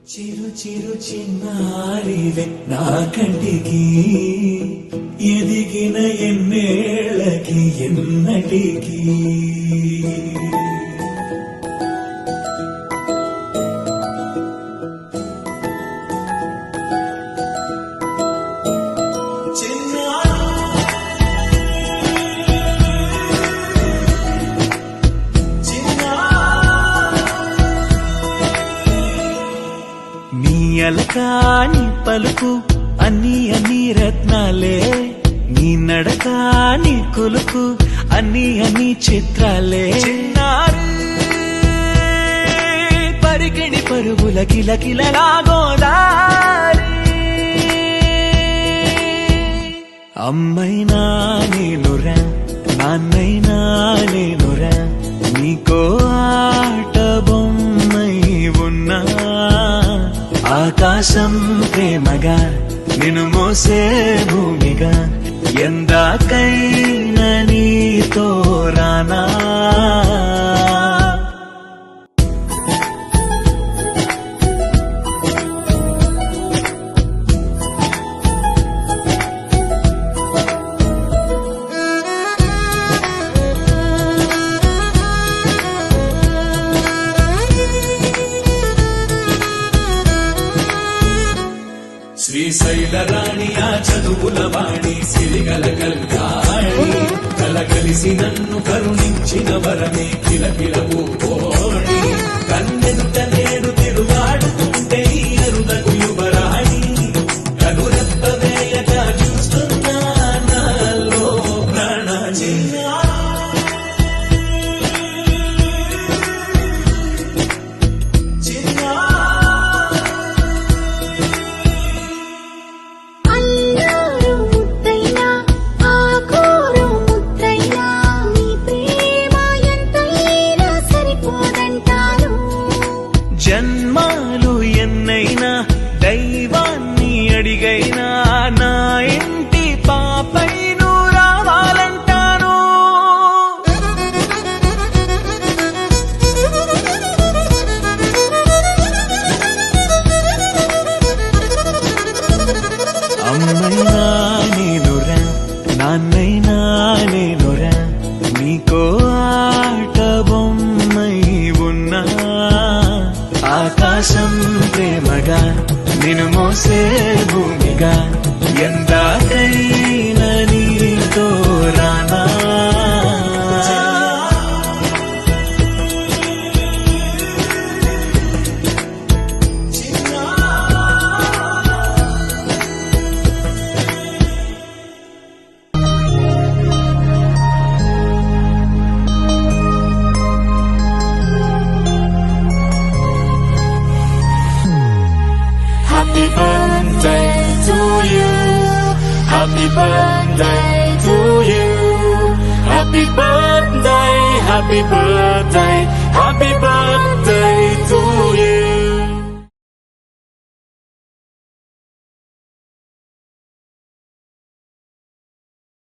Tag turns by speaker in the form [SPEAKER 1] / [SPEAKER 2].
[SPEAKER 1] చిరు చిరు చిన్నారివే నా కంటికి ఎదిగిన ఎన్నేళ్ళకి ఎన్నటికి అలకాని పలుకు అన్ని రత్నాలే నీ నడకాని కొలుకు అన్ని చిత్రాలే పరికిణి పరుగుల కిలకిలలాగోదారి అమ్మైనా నేనురా నాన్నైనా నేనురా నీకో ఆట బొమ్మై ఉన్నా ఆకాశం ప్రేమగా నిన్ను మోసే భూమిగా ఎందాకైనా నీతో రానా శ్రీశైల రాణి ఆ చదువుల వాణి సిరిగల కల్కాణి కలగలిసి నన్ను కరుణించిన వరమే కిలకిల ఓడి కన్నెంత నేడు తిరుగాడుతుంటే ఈ అరుదకు యువరాణి కనురెప్ప వేయక చూస్తున్నా నాలో ప్రాణ జన్మాలు ఎన్నైనా దైవాన్ని అడిగైనా నా ఇంటి పాపై నువ్వు రావాలంటాను అమ్మైనా నేనురా నాన్నైనా నేనురా నీకో ఆట బొమ్మై ఉన్నా ఆకాశం ప్రేమగా నిన్ను మోసే భూమిగా ఎందాకైనా నీతో రానా Happy birthday to you. Happy birthday to you. Happy birthday